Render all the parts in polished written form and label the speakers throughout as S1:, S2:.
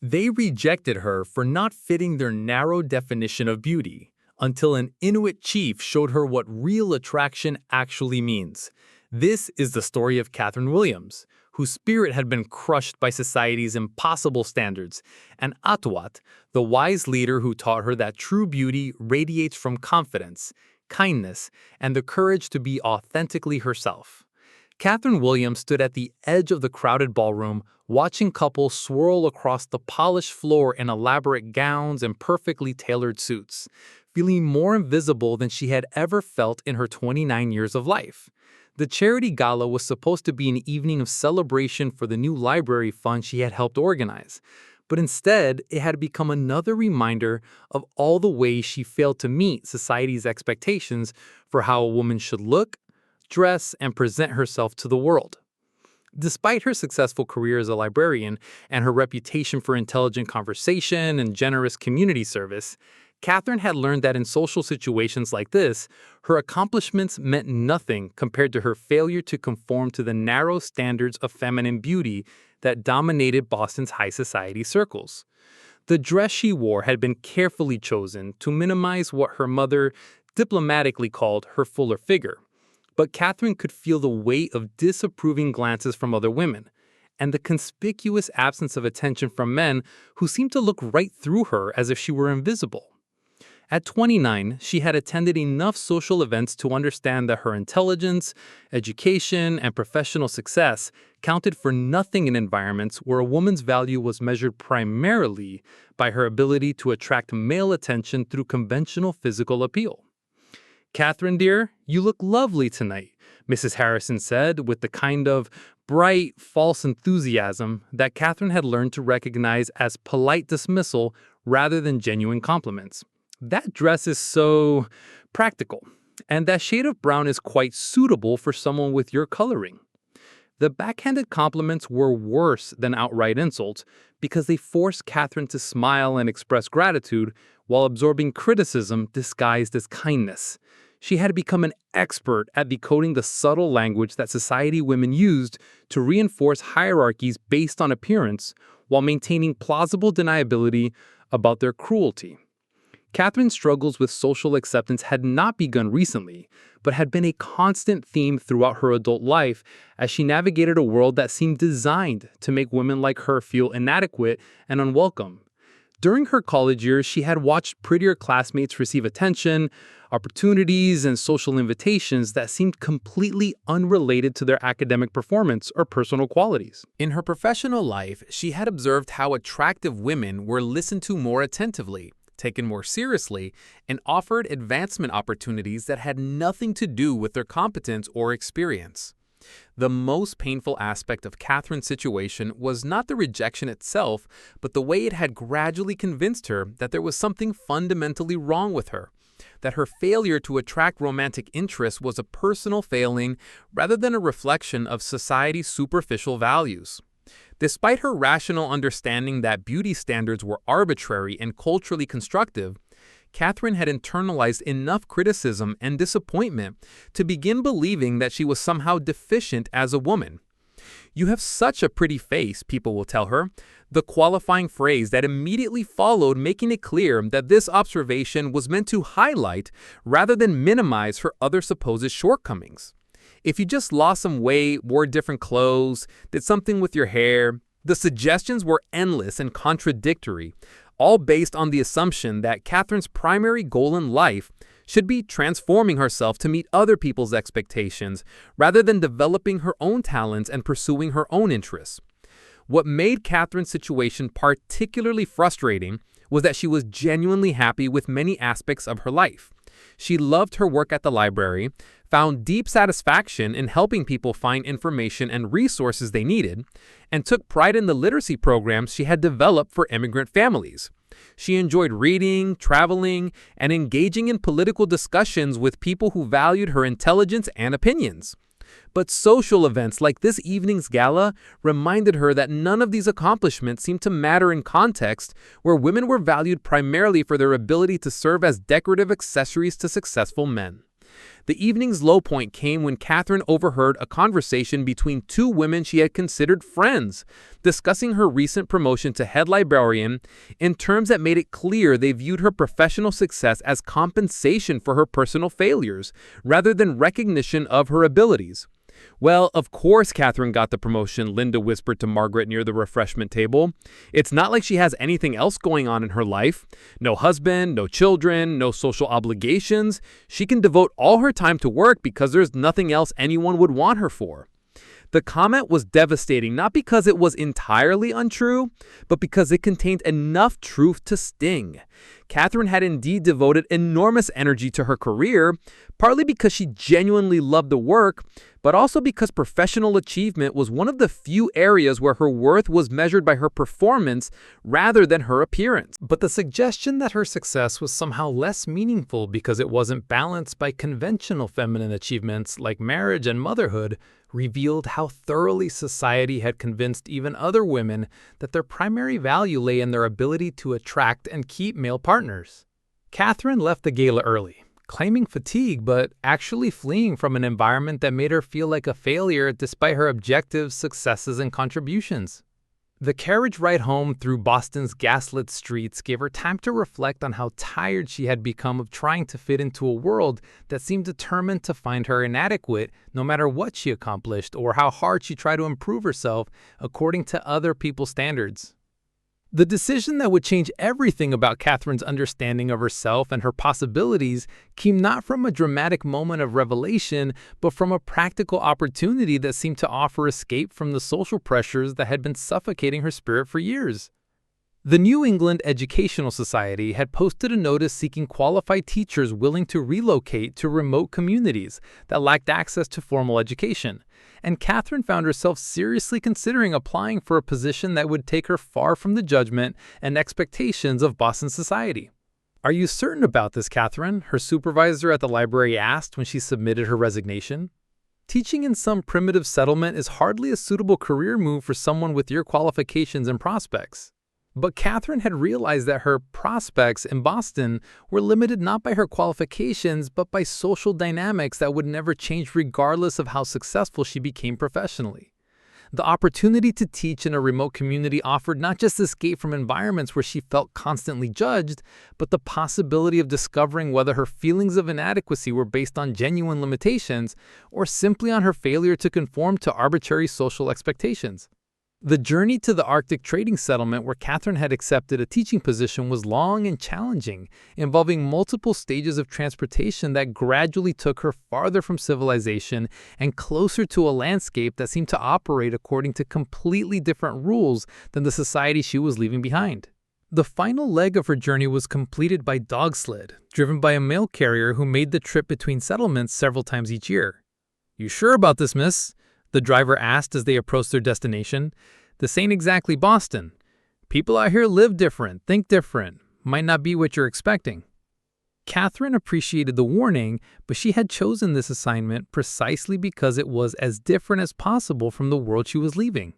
S1: They rejected her for not fitting their narrow definition of beauty, until an Inuit chief showed her what real attraction actually means. This is the story of Catherine Williams, whose spirit had been crushed by society's impossible standards, and Atuat, the wise leader who taught her that true beauty radiates from confidence, kindness, and the courage to be authentically herself. Catherine Williams stood at the edge of the crowded ballroom, watching couples swirl across the polished floor in elaborate gowns and perfectly tailored suits, feeling more invisible than she had ever felt in her 29 years of life. The charity gala was supposed to be an evening of celebration for the new library fund she had helped organize, but instead it had become another reminder of all the ways she failed to meet society's expectations for how a woman should look, dress, and present herself to the world. Despite her successful career as a librarian and her reputation for intelligent conversation and generous community service, Catherine had learned that in social situations like this, her accomplishments meant nothing compared to her failure to conform to the narrow standards of feminine beauty that dominated Boston's high society circles. The dress she wore had been carefully chosen to minimize what her mother diplomatically called her fuller figure. But Catherine could feel the weight of disapproving glances from other women, and the conspicuous absence of attention from men who seemed to look right through her as if she were invisible. At 29, she had attended enough social events to understand that her intelligence, education, and professional success counted for nothing in environments where a woman's value was measured primarily by her ability to attract male attention through conventional physical appeal. "Catherine, dear, you look lovely tonight," Mrs. Harrison said with the kind of bright, false enthusiasm that Catherine had learned to recognize as polite dismissal rather than genuine compliments. "That dress is so practical, and that shade of brown is quite suitable for someone with your coloring." The backhanded compliments were worse than outright insults because they forced Catherine to smile and express gratitude while absorbing criticism disguised as kindness. She had become an expert at decoding the subtle language that society women used to reinforce hierarchies based on appearance while maintaining plausible deniability about their cruelty. Catherine's struggles with social acceptance had not begun recently, but had been a constant theme throughout her adult life as she navigated a world that seemed designed to make women like her feel inadequate and unwelcome. During her college years, she had watched prettier classmates receive attention, opportunities, and social invitations that seemed completely unrelated to their academic performance or personal qualities. In her professional life, she had observed how attractive women were listened to more attentively, taken more seriously, and offered advancement opportunities that had nothing to do with their competence or experience. The most painful aspect of Catherine's situation was not the rejection itself, but the way it had gradually convinced her that there was something fundamentally wrong with her, that her failure to attract romantic interest was a personal failing rather than a reflection of society's superficial values. Despite her rational understanding that beauty standards were arbitrary and culturally constructive, Catherine had internalized enough criticism and disappointment to begin believing that she was somehow deficient as a woman. "You have such a pretty face," people will tell her, the qualifying phrase that immediately followed, making it clear that this observation was meant to highlight rather than minimize her other supposed shortcomings. "If you just lost some weight, wore different clothes, did something with your hair," the suggestions were endless and contradictory, all based on the assumption that Catherine's primary goal in life should be transforming herself to meet other people's expectations rather than developing her own talents and pursuing her own interests. What made Catherine's situation particularly frustrating was that she was genuinely happy with many aspects of her life. She loved her work at the library, found deep satisfaction in helping people find information and resources they needed, and took pride in the literacy programs she had developed for immigrant families. She enjoyed reading, traveling, and engaging in political discussions with people who valued her intelligence and opinions. But social events like this evening's gala reminded her that none of these accomplishments seemed to matter in context where women were valued primarily for their ability to serve as decorative accessories to successful men.
S2: The evening's low point came when Catherine overheard a conversation between two women she had considered friends, discussing her recent promotion to head librarian in terms that made it clear they viewed her professional success as compensation for her personal failures, rather than recognition of her abilities. "Well, of course Catherine got the promotion," Linda whispered to Margaret near the refreshment table. "It's not like she has anything else going on in her life. No husband, no children, no social obligations. She can devote all her time to work because there's nothing else anyone would want her for." The comment was devastating, not because it was entirely untrue, but because it contained enough truth to sting. Catherine had indeed devoted enormous energy to her career, partly because she genuinely loved the work, but also because professional achievement was one of the few areas where her worth was measured by her performance rather than her appearance.
S1: But the suggestion that her success was somehow less meaningful because it wasn't balanced by conventional feminine achievements like marriage and motherhood revealed how thoroughly society had convinced even other women that their primary value lay in their ability to attract and keep male partners. Catherine left the gala early, claiming fatigue but actually fleeing from an environment that made her feel like a failure despite her objectives, successes, and contributions. The carriage ride home through Boston's gaslit streets gave her time to reflect on how tired she had become of trying to fit into a world that seemed determined to find her inadequate no matter what she accomplished or how hard she tried to improve herself according to other people's standards. The decision that would change everything about Catherine's understanding of herself and her possibilities came not from a dramatic moment of revelation, but from a practical opportunity that seemed to offer escape from the social pressures that had been suffocating her spirit for years. The New England Educational Society had posted a notice seeking qualified teachers willing to relocate to remote communities that lacked access to formal education, and Catherine found herself seriously considering applying for a position that would take her far from the judgment and expectations of Boston society. "Are you certain about this, Catherine?" her supervisor at the library asked when she submitted her resignation. "Teaching in some primitive settlement is hardly a suitable career move for someone with your qualifications and prospects." But Catherine had realized that her prospects in Boston were limited not by her qualifications, but by social dynamics that would never change regardless of how successful she became professionally. The opportunity to teach in a remote community offered not just escape from environments where she felt constantly judged, but the possibility of discovering whether her feelings of inadequacy were based on genuine limitations or simply on her failure to conform to arbitrary social expectations. The journey to the Arctic trading settlement where Catherine had accepted a teaching position was long and challenging, involving multiple stages of transportation that gradually took her farther from civilization and closer to a landscape that seemed to operate according to completely different rules than the society she was leaving behind. The final leg of her journey was completed by dog sled, driven by a mail carrier who made the trip between settlements several times each year. "You sure about this, miss?" the driver asked as they approached their destination. "This ain't exactly Boston. People out here live different, think different. Might not be what you're expecting." Catherine appreciated the warning, but she had chosen this assignment precisely because it was as different as possible from the world she was leaving.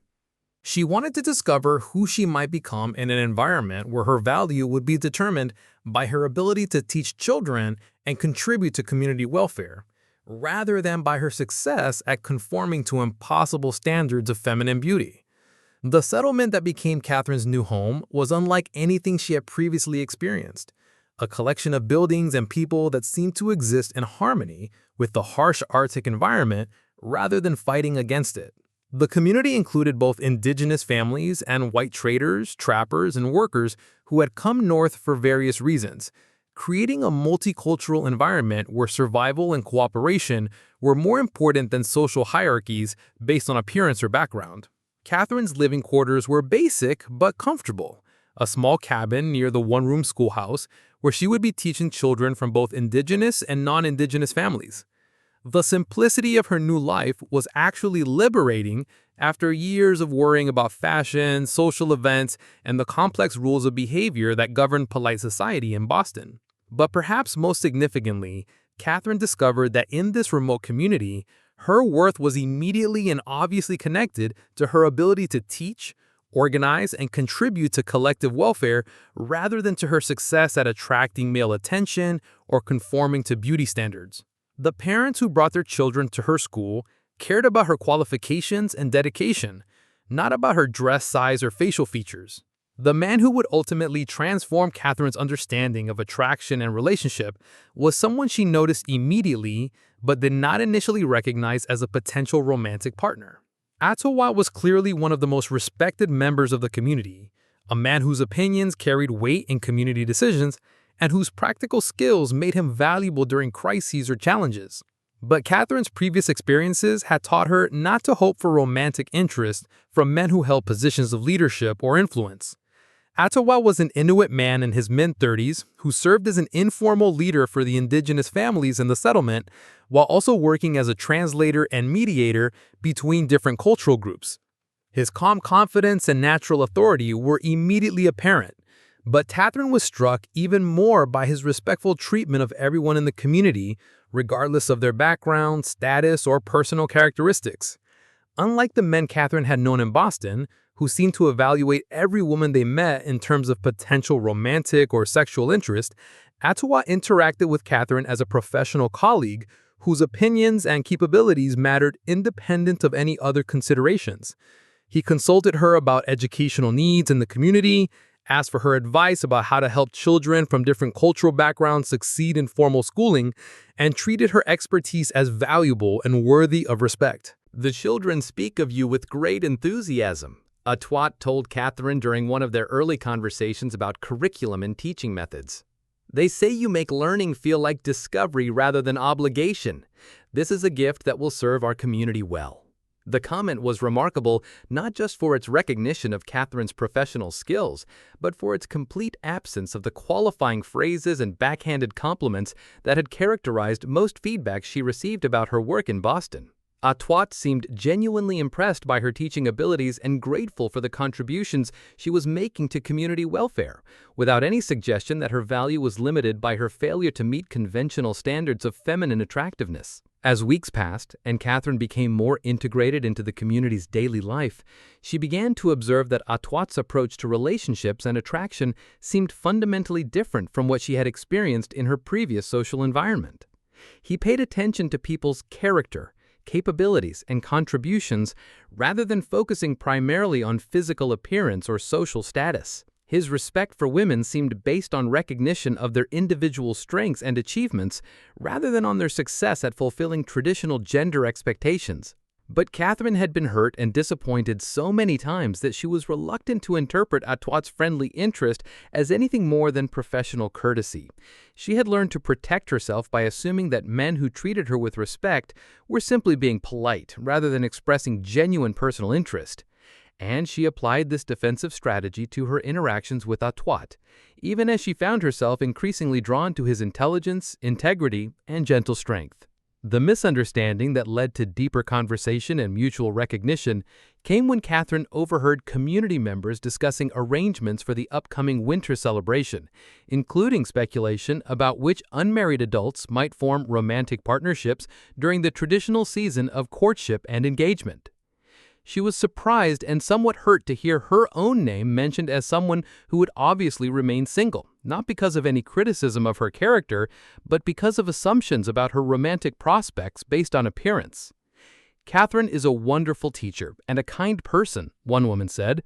S1: She wanted to discover who she might become in an environment where her value would be determined by her ability to teach children and contribute to community welfare, rather than by her success at conforming to impossible standards of feminine beauty. The settlement that became Catherine's new home was unlike anything she had previously experienced, a collection of buildings and people that seemed to exist in harmony with the harsh Arctic environment rather than fighting against it. The community included both indigenous families and white traders, trappers, and workers who had come north for various reasons, creating a multicultural environment where survival and cooperation were more important than social hierarchies based on appearance or background. Catherine's living quarters were basic but comfortable, a small cabin near the one-room schoolhouse where she would be teaching children from both indigenous and non-indigenous families. The simplicity of her new life was actually liberating after years of worrying about fashion, social events, and the complex rules of behavior that governed polite society in Boston. But perhaps most significantly, Catherine discovered that in this remote community, her worth was immediately and obviously connected to her ability to teach, organize, and contribute to collective welfare rather than to her success at attracting male attention or conforming to beauty standards. The parents who brought their children to her school cared about her qualifications and dedication, not about her dress size or facial features. The man who would ultimately transform Catherine's understanding of attraction and relationship was someone she noticed immediately but did not initially recognize as a potential romantic partner. Atuat was clearly one of the most respected members of the community, a man whose opinions carried weight in community decisions and whose practical skills made him valuable during crises or challenges. But Catherine's previous experiences had taught her not to hope for romantic interest from men who held positions of leadership or influence. Atuat was an Inuit man in his mid-30s who served as an informal leader for the indigenous families in the settlement while also working as a translator and mediator between different cultural groups. His calm confidence and natural authority were immediately apparent, but Catherine was struck even more by his respectful treatment of everyone in the community, regardless of their background, status, or personal characteristics. Unlike the men Catherine had known in Boston, who seemed to evaluate every woman they met in terms of potential romantic or sexual interest, Atuat interacted with Catherine as a professional colleague whose opinions and capabilities mattered independent of any other considerations. He consulted her about educational needs in the community, asked for her advice about how to help children from different cultural backgrounds succeed in formal schooling, and treated her expertise as valuable and worthy of respect.
S2: "The children speak of you with great enthusiasm," Atuat told Catherine during one of their early conversations about curriculum and teaching methods. "They say you make learning feel like discovery rather than obligation. This is a gift that will serve our community well." The comment was remarkable not just for its recognition of Catherine's professional skills, but for its complete absence of the qualifying phrases and backhanded compliments that had characterized most feedback she received about her work in Boston. Atuat seemed genuinely impressed by her teaching abilities and grateful for the contributions she was making to community welfare, without any suggestion that her value was limited by her failure to meet conventional standards of feminine attractiveness. As weeks passed and Catherine became more integrated into the community's daily life, she began to observe that Atuat's approach to relationships and attraction seemed fundamentally different from what she had experienced in her previous social environment. He paid attention to people's character, capabilities, and contributions rather than focusing primarily on physical appearance or social status. His respect for women seemed based on recognition of their individual strengths and achievements rather than on their success at fulfilling traditional gender expectations. But Catherine had been hurt and disappointed so many times that she was reluctant to interpret Atuat's friendly interest as anything more than professional courtesy. She had learned to protect herself by assuming that men who treated her with respect were simply being polite rather than expressing genuine personal interest. And she applied this defensive strategy to her interactions with Atuat, even as she found herself increasingly drawn to his intelligence, integrity, and gentle strength. The misunderstanding that led to deeper conversation and mutual recognition came when Catherine overheard community members discussing arrangements for the upcoming winter celebration, including speculation about which unmarried adults might form romantic partnerships during the traditional season of courtship and engagement. She was surprised and somewhat hurt to hear her own name mentioned as someone who would obviously remain single, not because of any criticism of her character, but because of assumptions about her romantic prospects based on appearance. "Catherine is a wonderful teacher and a kind person," one woman said,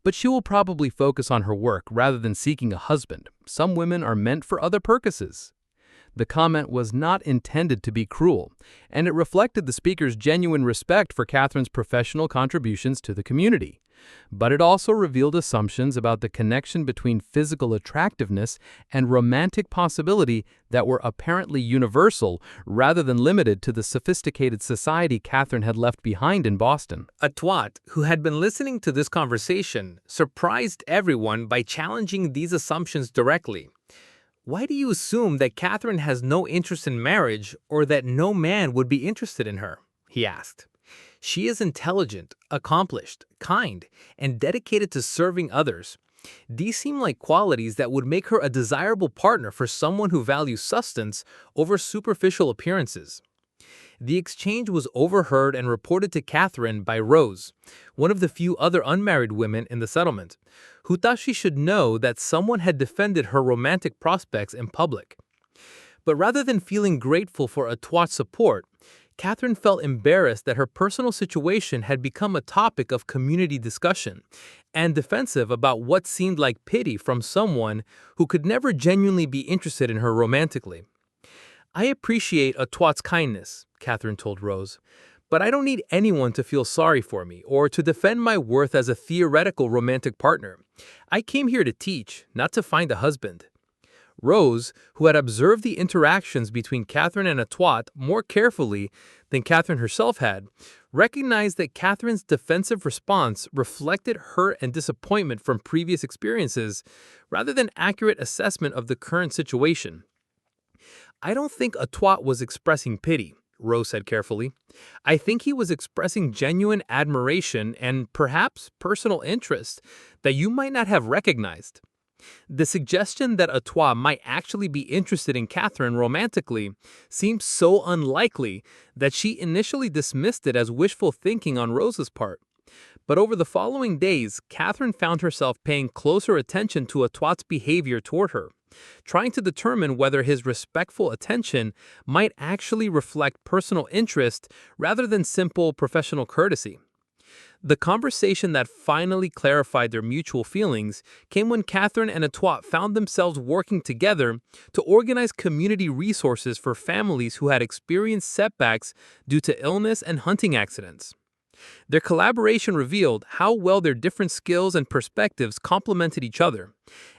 S2: "but she will probably focus on her work rather than seeking a husband. Some women are meant for other purposes." The comment was not intended to be cruel, and it reflected the speaker's genuine respect for Catherine's professional contributions to the community. But it also revealed assumptions about the connection between physical attractiveness and romantic possibility that were apparently universal rather than limited to the sophisticated society Catherine had left behind in Boston.
S1: Atuat, who had been listening to this conversation, surprised everyone by challenging these assumptions directly. "Why do you assume that Catherine has no interest in marriage or that no man would be interested in her?" he asked. "She is intelligent, accomplished, kind, and dedicated to serving others. These seem like qualities that would make her a desirable partner for someone who values substance over superficial appearances." The exchange was overheard and reported to Catherine by Rose, one of the few other unmarried women in the settlement, who thought she should know that someone had defended her romantic prospects in public. But rather than feeling grateful for Atuat's support, Catherine felt embarrassed that her personal situation had become a topic of community discussion and defensive about what seemed like pity from someone who could never genuinely be interested in her romantically. "I appreciate Atuat's kindness," Catherine told Rose, "but I don't need anyone to feel sorry for me or to defend my worth as a theoretical romantic partner. I came here to teach, not to find a husband." Rose, who had observed the interactions between Catherine and Atuat more carefully than Catherine herself had, recognized that Catherine's defensive response reflected hurt and disappointment from previous experiences rather than accurate assessment of the current situation. "I don't think Atuat was expressing pity," Rose said carefully. "I think he was expressing genuine admiration and perhaps personal interest that you might not have recognized." The suggestion that Atuat might actually be interested in Catherine romantically seemed so unlikely that she initially dismissed it as wishful thinking on Rose's part. But over the following days, Catherine found herself paying closer attention to Atuat's behavior toward her, trying to determine whether his respectful attention might actually reflect personal interest rather than simple professional courtesy. The conversation that finally clarified their mutual feelings came when Catherine and Atuat found themselves working together to organize community resources for families who had experienced setbacks due to illness and hunting accidents. Their collaboration revealed how well their different skills and perspectives complemented each other,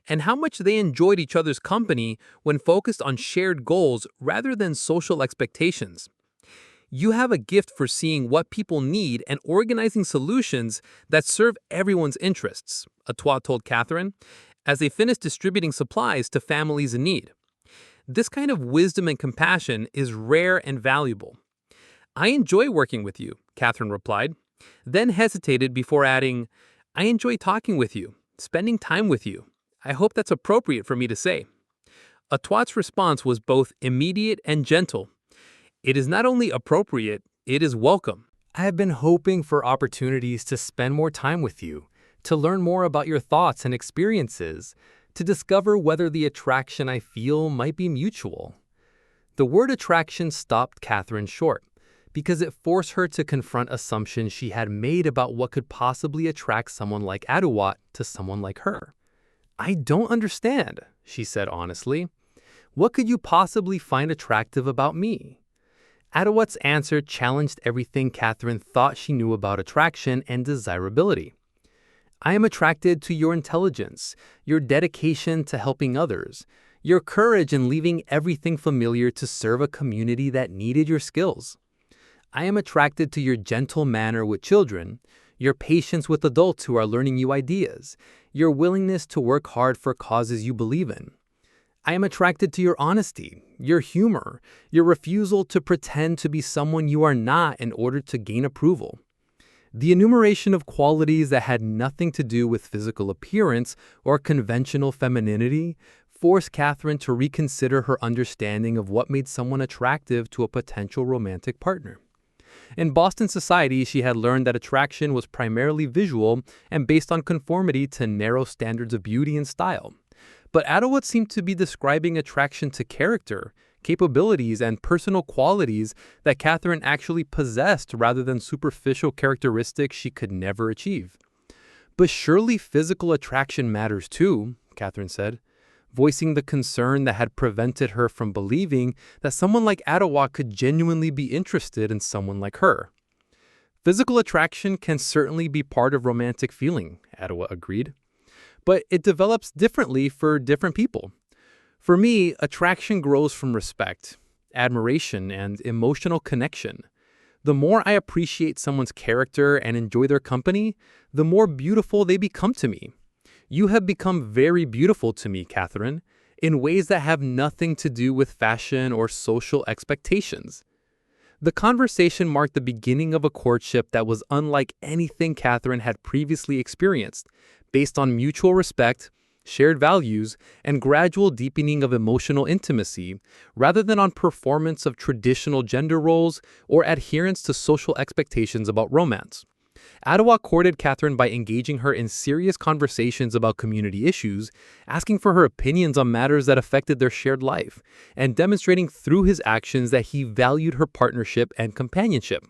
S1: and how much they enjoyed each other's company when focused on shared goals rather than social expectations. "You have a gift for seeing what people need and organizing solutions that serve everyone's interests," Atuat told Catherine, as they finished distributing supplies to families in need. "This kind of wisdom and compassion is rare and valuable." "I enjoy working with you," Catherine replied, then hesitated before adding, "I enjoy talking with you, spending time with you. I hope that's appropriate for me to say." Atuat's response was both immediate and gentle. "It is not only appropriate, it is welcome. I have been hoping for opportunities to spend more time with you, to learn more about your thoughts and experiences, to discover whether the attraction I feel might be mutual." The word attraction stopped Catherine short, because it forced her to confront assumptions she had made about what could possibly attract someone like Atuat to someone like her. "I don't understand," she said honestly. "What could you possibly find attractive about me?" Atuat's answer challenged everything Catherine thought she knew about attraction and desirability. "I am attracted to your intelligence, your dedication to helping others, your courage in leaving everything familiar to serve a community that needed your skills. I am attracted to your gentle manner with children, your patience with adults who are learning you ideas, your willingness to work hard for causes you believe in. I am attracted to your honesty, your humor, your refusal to pretend to be someone you are not in order to gain approval." The enumeration of qualities that had nothing to do with physical appearance or conventional femininity forced Catherine to reconsider her understanding of what made someone attractive to a potential romantic partner. In Boston society, she had learned that attraction was primarily visual and based on conformity to narrow standards of beauty and style. But Atuat seemed to be describing attraction to character, capabilities, and personal qualities that Catherine actually possessed rather than superficial characteristics she could never achieve. "But surely physical attraction matters too," Catherine said, voicing the concern that had prevented her from believing that someone like Atuat could genuinely be interested in someone like her. "Physical attraction can certainly be part of romantic feeling," Atuat agreed. "But it develops differently for different people. For me, attraction grows from respect, admiration, and emotional connection. The more I appreciate someone's character and enjoy their company, the more beautiful they become to me. You have become very beautiful to me, Catherine, in ways that have nothing to do with fashion or social expectations." The conversation marked the beginning of a courtship that was unlike anything Catherine had previously experienced, based on mutual respect, shared values, and gradual deepening of emotional intimacy, rather than on performance of traditional gender roles or adherence to social expectations about romance.
S2: Atuat courted Catherine by engaging her in serious conversations about community issues, asking for her opinions on matters that affected their shared life, and demonstrating through his actions that he valued her partnership and companionship.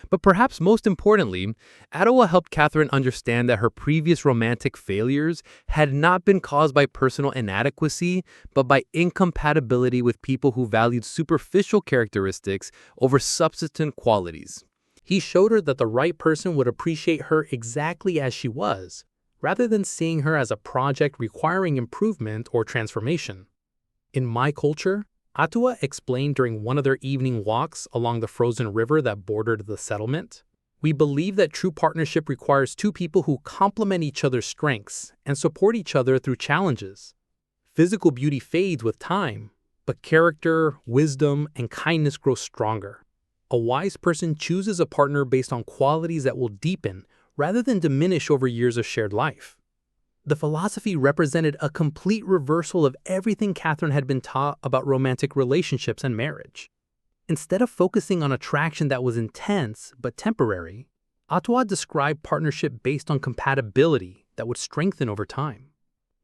S2: But perhaps most importantly, Atuat helped Catherine understand that her previous romantic failures had not been caused by personal inadequacy, but by incompatibility with people who valued superficial characteristics over substantive qualities. He showed her that the right person would appreciate her exactly as she was, rather than seeing her as a project requiring improvement or transformation. In my culture, Atua explained during one of their evening walks along the frozen river that bordered the settlement, we believe that true partnership requires two people who complement each other's strengths and support each other through challenges. Physical beauty fades with time, but character, wisdom, and kindness grow stronger. A wise person chooses a partner based on qualities that will deepen rather than diminish over years of shared life. The philosophy represented a complete reversal of everything Catherine had been taught about romantic relationships and marriage. Instead of focusing on attraction that was intense but temporary, Atuat described partnership based on compatibility that would strengthen over time.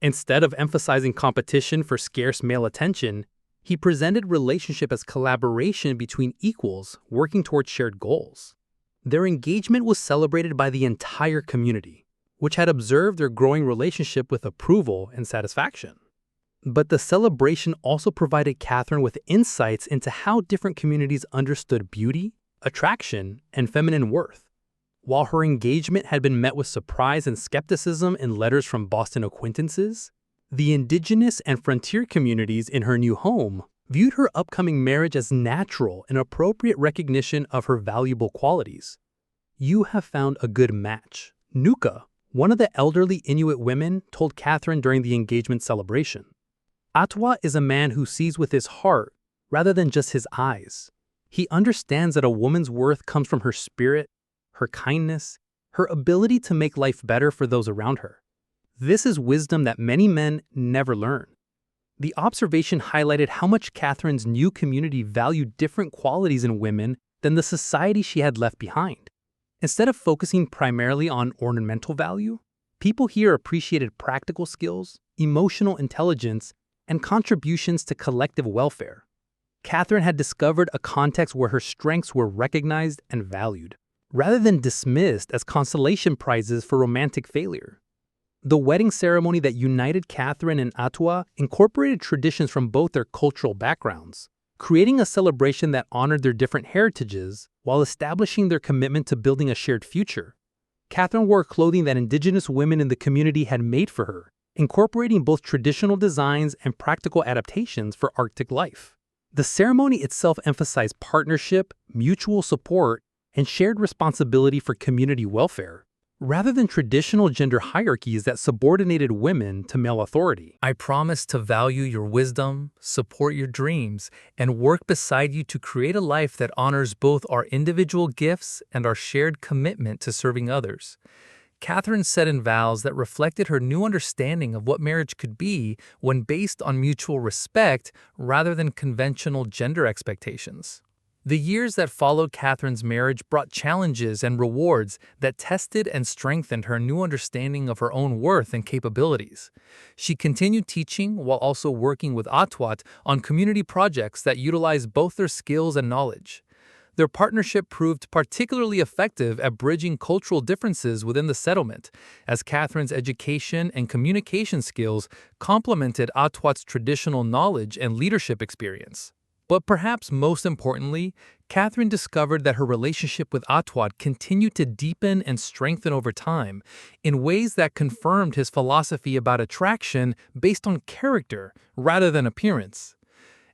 S2: Instead of emphasizing competition for scarce male attention, he presented relationship as collaboration between equals working toward shared goals. Their engagement was celebrated by the entire community, which had observed their growing relationship with approval and satisfaction. But the celebration also provided Catherine with insights into how different communities understood beauty, attraction, and feminine worth. While her engagement had been met with surprise and skepticism in letters from Boston acquaintances, the indigenous and frontier communities in her new home viewed her upcoming marriage as natural and appropriate recognition of her valuable qualities. "You have found a good match," Nuka, one of the elderly Inuit women, told Catherine during the engagement celebration. Atuat is a man who sees with his heart rather than just his eyes. He understands that a woman's worth comes from her spirit, her kindness, her ability to make life better for those around her. This is wisdom that many men never learn. The observation highlighted how much Catherine's new community valued different qualities in women than the society she had left behind. Instead of focusing primarily on ornamental value, people here appreciated practical skills, emotional intelligence, and contributions to collective welfare. Catherine had discovered a context where her strengths were recognized and valued, rather than dismissed as consolation prizes for romantic failure. The wedding ceremony that united Catherine and Atuat incorporated traditions from both their cultural backgrounds, creating a celebration that honored their different heritages while establishing their commitment to building a shared future. Catherine wore clothing that indigenous women in the community had made for her, incorporating both traditional designs and practical adaptations for Arctic life. The ceremony itself emphasized partnership, mutual support, and shared responsibility for community welfare, rather than traditional gender hierarchies that subordinated women to male authority. "I promise to value your wisdom, support your dreams, and work beside you to create a life that honors both our individual gifts and our shared commitment to serving others." Catherine said in vows that reflected her new understanding of what marriage could be when based on mutual respect rather than conventional gender expectations. The years that followed Catherine's marriage brought challenges and rewards that tested and strengthened her new understanding of her own worth and capabilities. She continued teaching while also working with Atuat on community projects that utilized both their skills and knowledge. Their partnership proved particularly effective at bridging cultural differences within the settlement, as Catherine's education and communication skills complemented Atuat's traditional knowledge and leadership experience. But perhaps most importantly, Catherine discovered that her relationship with Atuat continued to deepen and strengthen over time in ways that confirmed his philosophy about attraction based on character rather than appearance.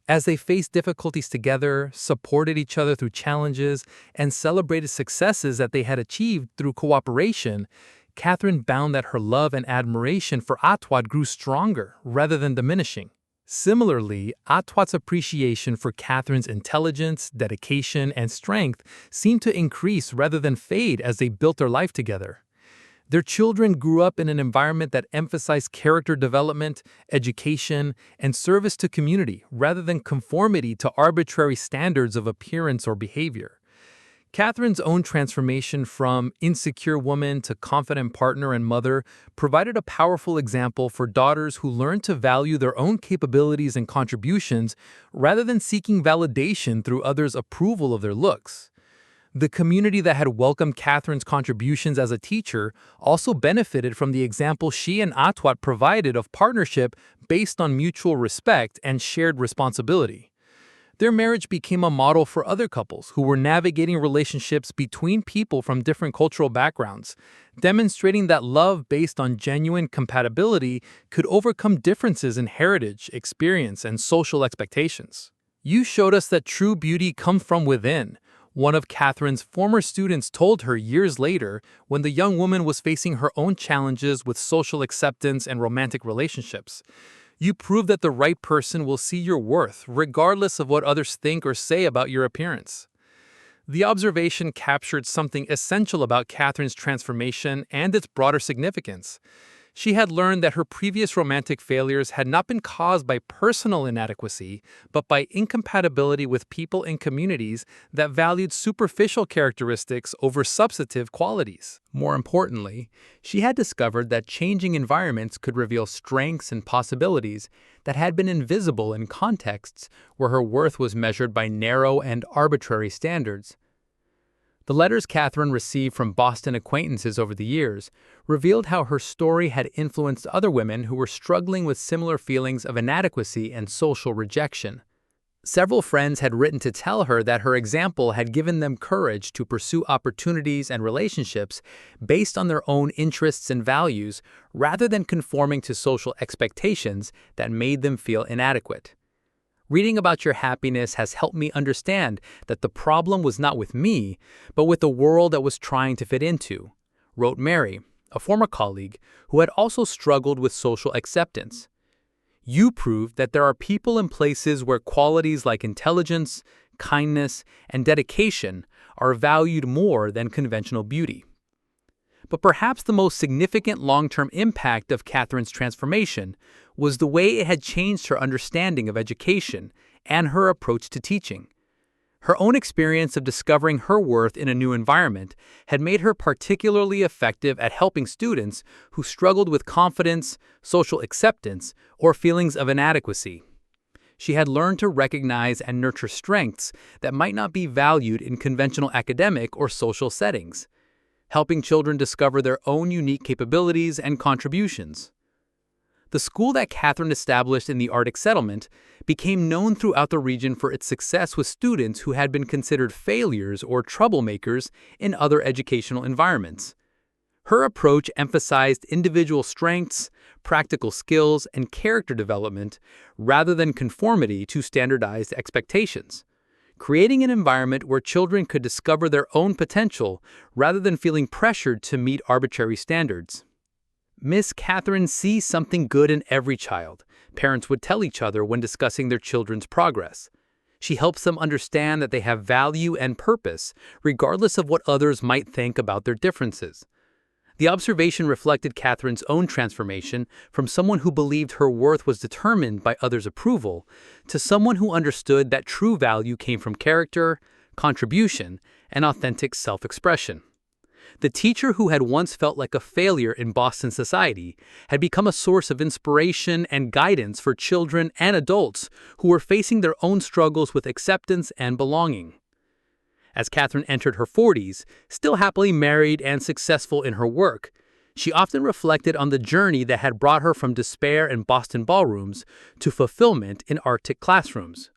S2: As they faced difficulties together, supported each other through challenges, and celebrated successes that they had achieved through cooperation, Catherine found that her love and admiration for Atuat grew stronger rather than diminishing. Similarly, Atuat's appreciation for Catherine's intelligence, dedication, and strength seemed to increase rather than fade as they built their life together. Their children grew up in an environment that emphasized character development, education, and service to community rather than conformity to arbitrary standards of appearance or behavior.
S1: Catherine's own transformation from insecure woman to confident partner and mother provided a powerful example for daughters who learned to value their own capabilities and contributions rather than seeking validation through others' approval of their looks. The community that had welcomed Catherine's contributions as a teacher also benefited from the example she and Atuat provided of partnership based on mutual respect and shared responsibility. Their marriage became a model for other couples who were navigating relationships between people from different cultural backgrounds, demonstrating that love based on genuine compatibility could overcome differences in heritage, experience, and social expectations. You showed us that true beauty comes from within, one of Catherine's former students told her years later when the young woman was facing her own challenges with social acceptance and romantic relationships. You prove that the right person will see your worth, regardless of what others think or say about your appearance. The observation captured something essential about Catherine's transformation and its broader significance. She had learned that her previous romantic failures had not been caused by personal inadequacy, but by incompatibility with people and communities that valued superficial characteristics over substantive qualities. More importantly, she had discovered that changing environments could reveal strengths and possibilities that had been invisible in contexts where her worth was measured by narrow and arbitrary standards. The letters Catherine received from Boston acquaintances over the years revealed how her story had influenced other women who were struggling with similar feelings of inadequacy and social rejection. Several friends had written to tell her that her example had given them courage to pursue opportunities and relationships based on their own interests and values rather than conforming to social expectations that made them feel inadequate. Reading about your happiness has helped me understand that the problem was not with me, but with the world that was trying to fit into, wrote Mary, a former colleague who had also struggled with social acceptance. You proved that there are people and places where qualities like intelligence, kindness, and dedication are valued more than conventional beauty. But perhaps the most significant long-term impact of Catherine's transformation was the way it had changed her understanding of education and her approach to teaching. Her own experience of discovering her worth in a new environment had made her particularly effective at helping students who struggled with confidence, social acceptance, or feelings of inadequacy. She had learned to recognize and nurture strengths that might not be valued in conventional academic or social settings, helping children discover their own unique capabilities and contributions. The school that Catherine established in the Arctic settlement became known throughout the region for its success with students who had been considered failures or troublemakers in other educational environments. Her approach emphasized individual strengths, practical skills, and character development rather than conformity to standardized expectations, creating an environment where children could discover their own potential rather than feeling pressured to meet arbitrary standards. Miss Catherine sees something good in every child, parents would tell each other when discussing their children's progress. She helps them understand that they have value and purpose, regardless of what others might think about their differences. The observation reflected Catherine's own transformation from someone who believed her worth was determined by others' approval to someone who understood that true value came from character, contribution, and authentic self-expression. The teacher who had once felt like a failure in Boston society had become a source of inspiration and guidance for children and adults who were facing their own struggles with acceptance and belonging. As Catherine entered her 40s, still happily married and successful in her work, she often reflected on the journey that had brought her from despair in Boston ballrooms to fulfillment in Arctic classrooms.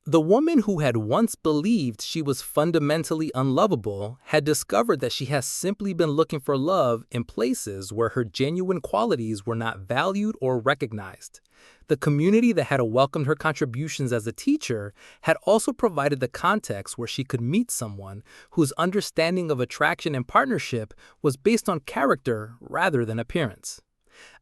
S1: The woman who had once believed she was fundamentally unlovable had discovered that she has simply been looking for love in places where her genuine qualities were not valued or recognized. The community that had welcomed her contributions as a teacher had also provided the context where she could meet someone whose understanding of attraction and partnership was based on character rather than appearance.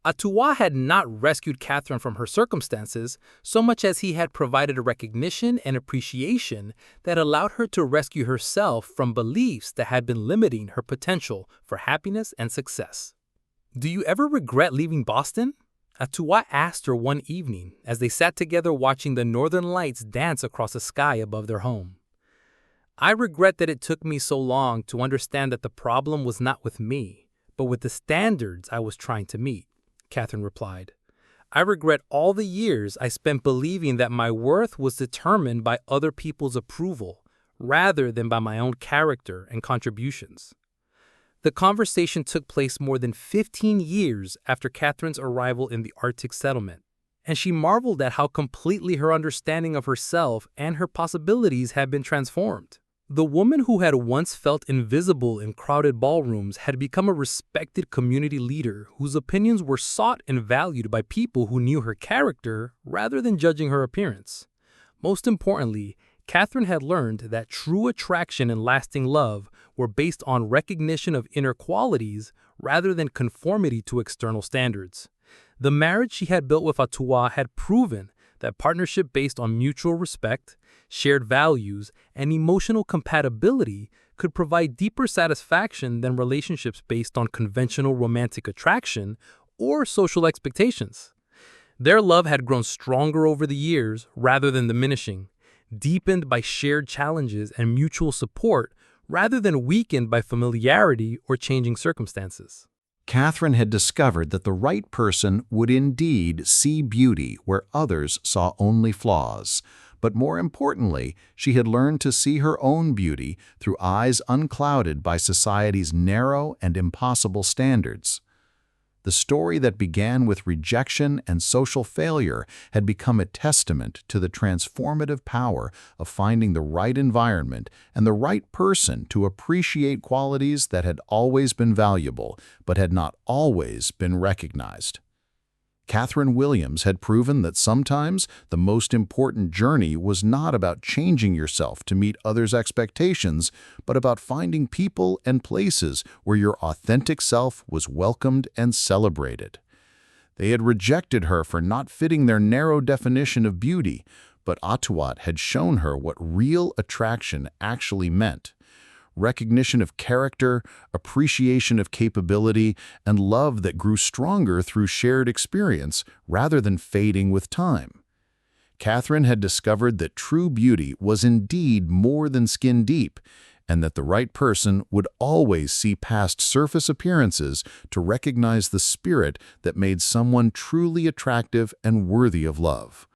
S1: Atuat had not rescued Catherine from her circumstances so much as he had provided a recognition and appreciation that allowed her to rescue herself from beliefs that had been limiting her potential for happiness and success. "Do you ever regret leaving Boston?" Atuat asked her one evening as they sat together watching the northern lights dance across the sky above their home. I regret that it took me so long to understand that the problem was not with me, but with the standards I was trying to meet, Catherine replied. I regret all the years I spent believing that my worth was determined by other people's approval, rather than by my own character and contributions. The conversation took place more than 15 years after Catherine's arrival in the Arctic settlement, and she marveled at how completely her understanding of herself and her possibilities had been transformed. The woman who had once felt invisible in crowded ballrooms had become a respected community leader whose opinions were sought and valued by people who knew her character rather than judging her appearance. Most importantly, Catherine had learned that true attraction and lasting love were based on recognition of inner qualities rather than conformity to external standards. The marriage she had built with Atuat had proven that partnership based on mutual respect, shared values, and emotional compatibility could provide deeper satisfaction than relationships based on conventional romantic attraction or social expectations. Their love had grown stronger over the years rather than diminishing, deepened by shared challenges and mutual support rather than weakened by familiarity or changing circumstances.
S3: Catherine had discovered that the right person would indeed see beauty where others saw only flaws. But more importantly, she had learned to see her own beauty through eyes unclouded by society's narrow and impossible standards. The story that began with rejection and social failure had become a testament to the transformative power of finding the right environment and the right person to appreciate qualities that had always been valuable but had not always been recognized. Catherine Williams had proven that sometimes the most important journey was not about changing yourself to meet others' expectations, but about finding people and places where your authentic self was welcomed and celebrated. They had rejected her for not fitting their narrow definition of beauty, but Atuat had shown her what real attraction actually meant. Recognition of character, appreciation of capability, and love that grew stronger through shared experience rather than fading with time. Catherine had discovered that true beauty was indeed more than skin deep, and that the right person would always see past surface appearances to recognize the spirit that made someone truly attractive and worthy of love.